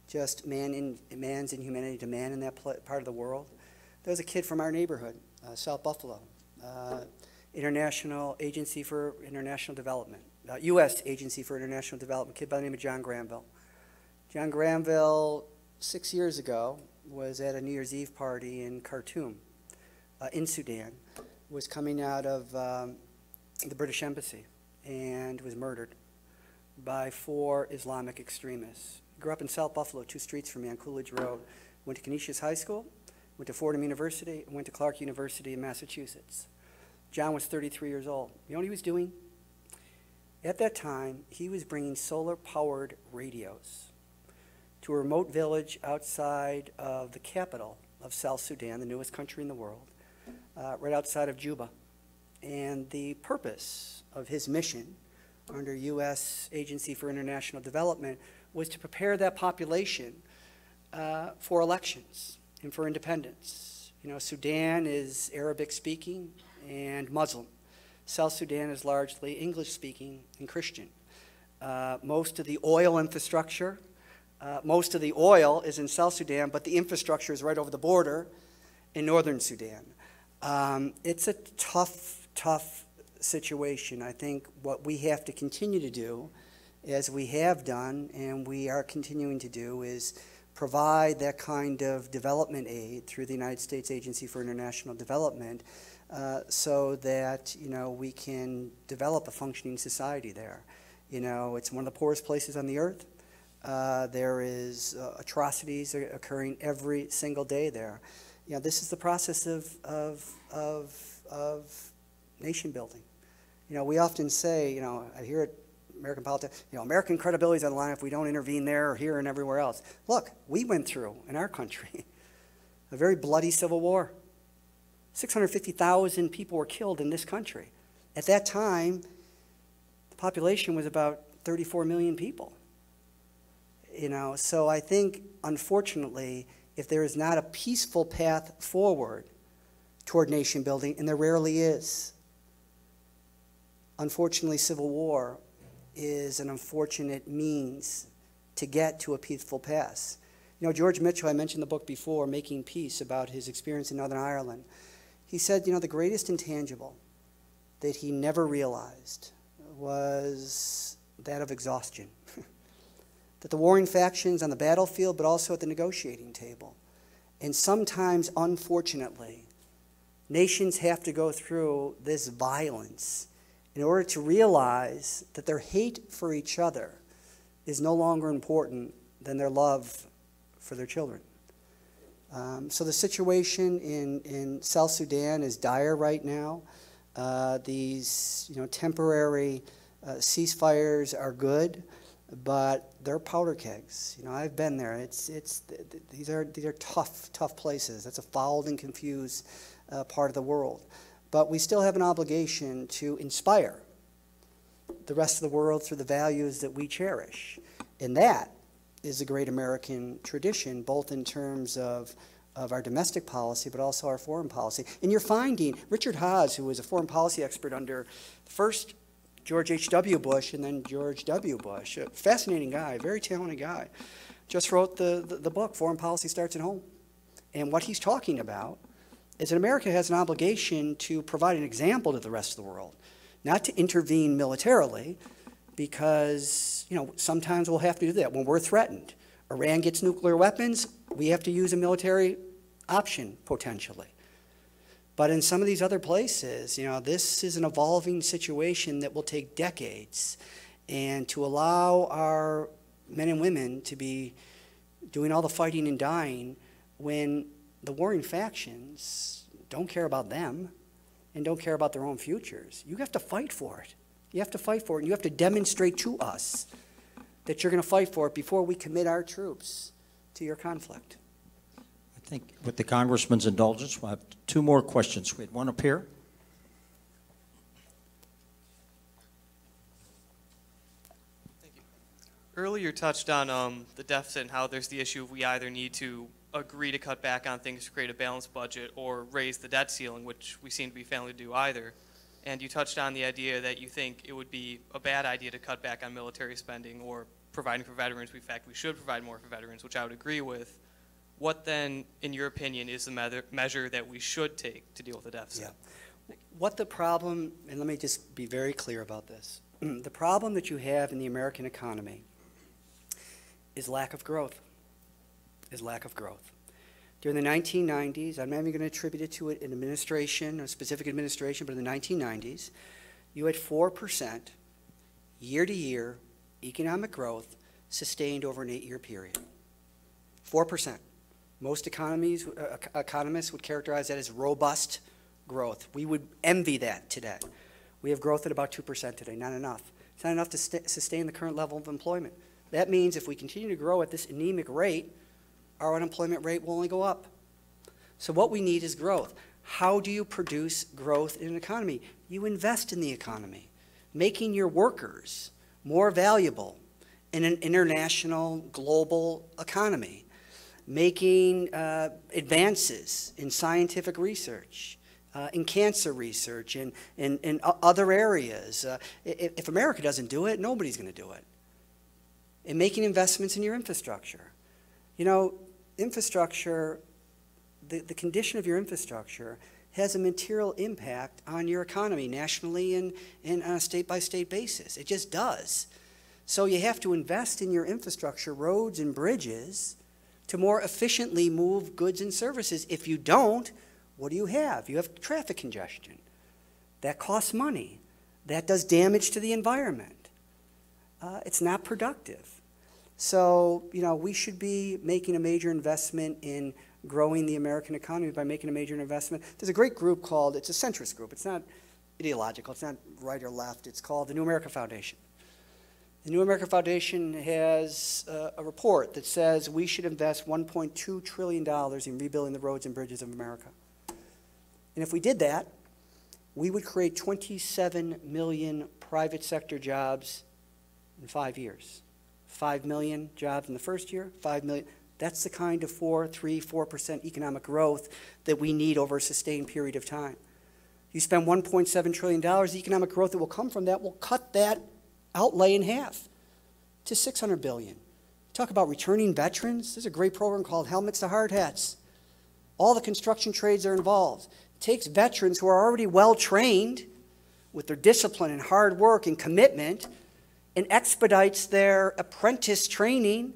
just man's inhumanity to man in that part of the world. There was a kid from our neighborhood, South Buffalo, International Agency for International Development, U.S. Agency for International Development, kid by the name of John Granville. John Granville, 6 years ago, was at a New Year's Eve party in Khartoum, in Sudan, was coming out of the British Embassy and was murdered by 4 Islamic extremists. Grew up in South Buffalo, 2 streets from me on Coolidge Road. Went to Canisius High School, went to Fordham University, and went to Clark University in Massachusetts. John was 33 years old. You know what he was doing? At that time, he was bringing solar-powered radios to a remote village outside of the capital of South Sudan, the newest country in the world, right outside of Juba. And the purpose of his mission under U.S. Agency for International Development was to prepare that population for elections and for independence. You know, Sudan is Arabic-speaking and Muslim. South Sudan is largely English-speaking and Christian. Most of the oil infrastructure, most of the oil is in South Sudan, but the infrastructure is right over the border in northern Sudan. It's a tough situation. I think what we have to continue to do, as we have done and we are continuing to do, is provide that kind of development aid through the United States Agency for International Development so that, you know, we can develop a functioning society there. You know, it's one of the poorest places on the earth. There is atrocities occurring every single day there. You know, this is the process of nation building. You know, we often say, you know, I hear it, American politics, you know, American credibility is on the line if we don't intervene there or here and everywhere else. Look, we went through, in our country, a very bloody civil war. 650,000 people were killed in this country. At that time, the population was about 34 million people. You know, so I think, unfortunately, if there is not a peaceful path forward toward nation building, and there rarely is, unfortunately, civil war is an unfortunate means to get to a peaceful path. You know, George Mitchell, I mentioned the book before, Making Peace, about his experience in Northern Ireland. He said, you know, the greatest intangible that he never realized was that of exhaustion. That the warring factions on the battlefield, but also at the negotiating table. And sometimes, unfortunately, nations have to go through this violence in order to realize that their hate for each other is no longer important than their love for their children. So the situation in South Sudan is dire right now. These temporary ceasefires are good, but they're powder kegs. You know, I've been there. These are tough places. That's a fouled and confused part of the world. But we still have an obligation to inspire the rest of the world through the values that we cherish. And that is a great American tradition, both in terms of our domestic policy, but also our foreign policy. And you're finding Richard Haas, who was a foreign policy expert under first George H.W. Bush and then George W. Bush, a fascinating guy, very talented guy, just wrote the book, Foreign Policy Starts at Home. And what he's talking about is that America has an obligation to provide an example to the rest of the world, not to intervene militarily, because sometimes we'll have to do that when we're threatened. Iran gets nuclear weapons, we have to use a military option potentially. But in some of these other places, this is an evolving situation that will take decades. And to allow our men and women to be doing all the fighting and dying when the warring factions don't care about them and don't care about their own futures, you have to fight for it. You have to fight for it, and you have to demonstrate to us that you're going to fight for it before we commit our troops to your conflict. I think with the Congressman's indulgence, we'll have two more questions. We had one up here. Thank you. Earlier you touched on the deficit and how there's the issue of we either need to agree to cut back on things to create a balanced budget or raise the debt ceiling, which we seem to be failing to do either. And you touched on the idea that you think it would be a bad idea to cut back on military spending or providing for veterans. In fact, we should provide more for veterans, which I would agree with. What then, in your opinion, is the measure that we should take to deal with the deficit? Yeah. What the problem, and let me just be very clear about this, the problem that you have in the American economy is lack of growth, During the 1990s, I'm not even going to attribute it to an administration, a specific administration, but in the 1990s, you had 4% year-to-year economic growth sustained over an 8-year period. 4%. Most economists would characterize that as robust growth. We would envy that today. We have growth at about 2% today, not enough. It's not enough to sustain the current level of employment. That means if we continue to grow at this anemic rate, our unemployment rate will only go up. So what we need is growth. How do you produce growth in an economy? You invest in the economy, making your workers more valuable in an international, global economy, making advances in scientific research, in cancer research, in other areas. If America doesn't do it, nobody's going to do it. And making investments in your infrastructure. Infrastructure, the condition of your infrastructure has a material impact on your economy nationally and on a state-by-state basis. It just does. So you have to invest in your infrastructure, roads and bridges, to more efficiently move goods and services. If you don't, what do you have? You have traffic congestion. That costs money. That does damage to the environment. It's not productive. So, we should be making a major investment in growing the American economy by making a major investment. There's a great group called, it's a centrist group. It's not ideological. It's not right or left. It's called the New America Foundation. The New America Foundation has a report that says we should invest $1.2 trillion in rebuilding the roads and bridges of America. And if we did that, we would create 27 million private sector jobs in 5 years. 5 million jobs in the first year, 5 million. That's the kind of 4% economic growth that we need over a sustained period of time. You spend $1.7 trillion, the economic growth that will come from that will cut that outlay in half to $600 billion. Talk about returning veterans. There's a great program called Helmets to Hard Hats. All the construction trades are involved. It takes veterans who are already well trained with their discipline and hard work and commitment and expedites their apprentice training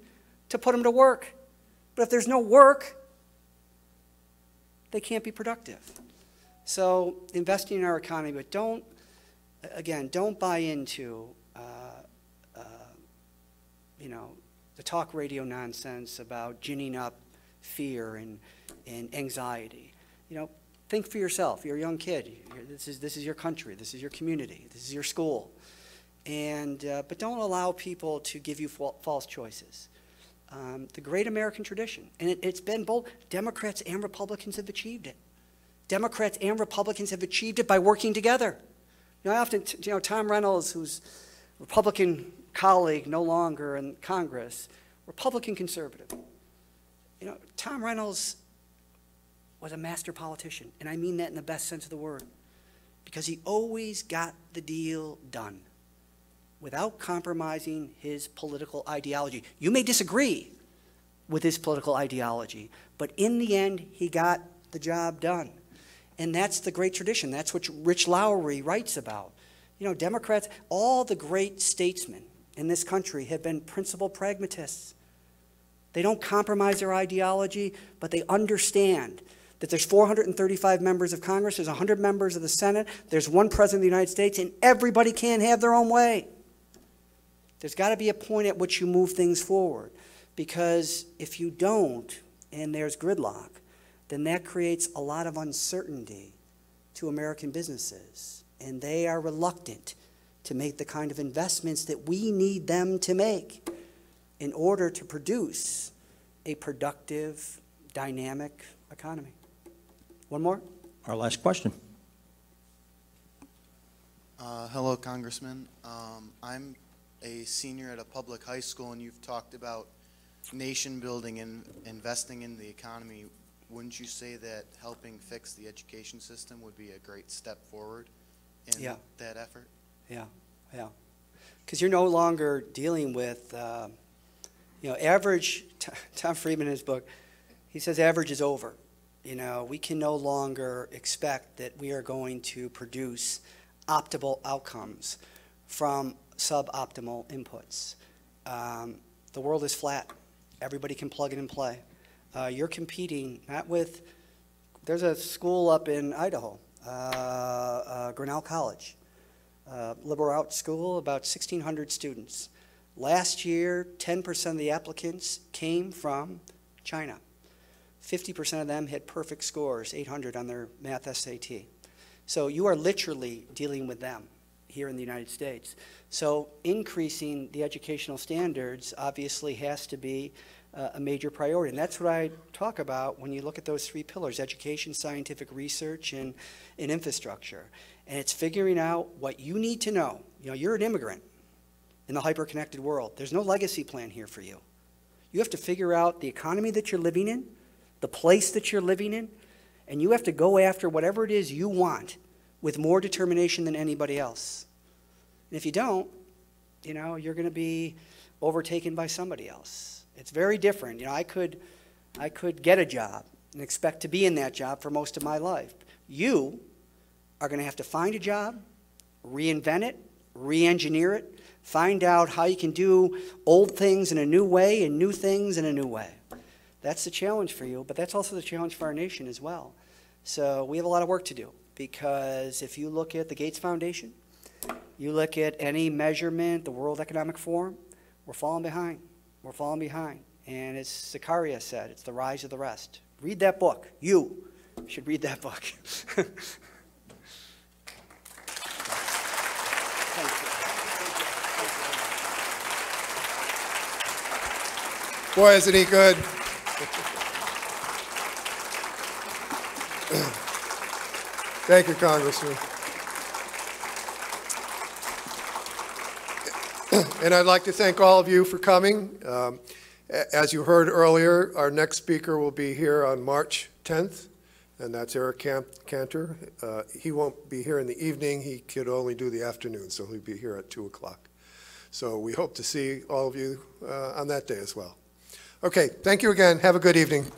to put them to work. But if there's no work, they can't be productive. So investing in our economy, but don't buy into, the talk radio nonsense about ginning up fear and anxiety. Think for yourself. You're a young kid. This is your country. This is your community. This is your school. But don't allow people to give you false choices. The great American tradition, and it's been both Democrats and Republicans have achieved it. Democrats and Republicans have achieved it by working together. I often, Tom Reynolds, who's a Republican colleague, no longer in Congress, Republican conservative. Tom Reynolds was a master politician, and I mean that in the best sense of the word, because he always got the deal done without compromising his political ideology. You may disagree with his political ideology, but in the end, he got the job done. And that's the great tradition. That's what Rich Lowry writes about. Democrats, all the great statesmen in this country have been principled pragmatists. They don't compromise their ideology, but they understand that there's 435 members of Congress, there's 100 members of the Senate, there's one president of the United States, and everybody can't have their own way. There's got to be a point at which you move things forward, because if you don't, and there's gridlock, then that creates a lot of uncertainty to American businesses, and they are reluctant to make the kind of investments that we need them to make in order to produce a productive, dynamic economy. One more? Our last question. Hello, Congressman. I'm a senior at a public high school, and you've talked about nation building and investing in the economy. Wouldn't you say that helping fix the education system would be a great step forward in that effort? Yeah. Because you're no longer dealing with, average. Tom Friedman in his book, he says average is over. We can no longer expect that we are going to produce optimal outcomes from suboptimal inputs. The world is flat. Everybody can plug in and play. You're competing not with, there's a school up in Idaho, Grinnell College, liberal arts school, about 1,600 students. Last year, 10% of the applicants came from China. 50% of them had perfect scores, 800 on their math SAT. So you are literally dealing with them here in the United States. So increasing the educational standards obviously has to be a major priority. And that's what I talk about when you look at those three pillars: education, scientific research, and infrastructure. And it's figuring out what you need to know. You're an immigrant in the hyper-connected world. There's no legacy plan here for you. You have to figure out the economy that you're living in, the place that you're living in, and you have to go after whatever it is you want with more determination than anybody else. And if you don't, you're going to be overtaken by somebody else. It's very different. I could get a job and expect to be in that job for most of my life. You are going to have to find a job, reinvent it, re-engineer it, find out how you can do old things in a new way and new things in a new way. That's the challenge for you, but that's also the challenge for our nation as well. So we have a lot of work to do, because if you look at the Gates Foundation, you look at any measurement, the World Economic Forum, we're falling behind. We're falling behind. And as Zachariah said, it's the rise of the rest. Read that book. You should read that book. Boy, isn't he good? Thank you, Congressman. And I'd like to thank all of you for coming. As you heard earlier, our next speaker will be here on March 10th, and that's Eric Cantor. He won't be here in the evening. He could only do the afternoon, so he'll be here at 2 o'clock. So we hope to see all of you on that day as well. Okay, thank you again. Have a good evening.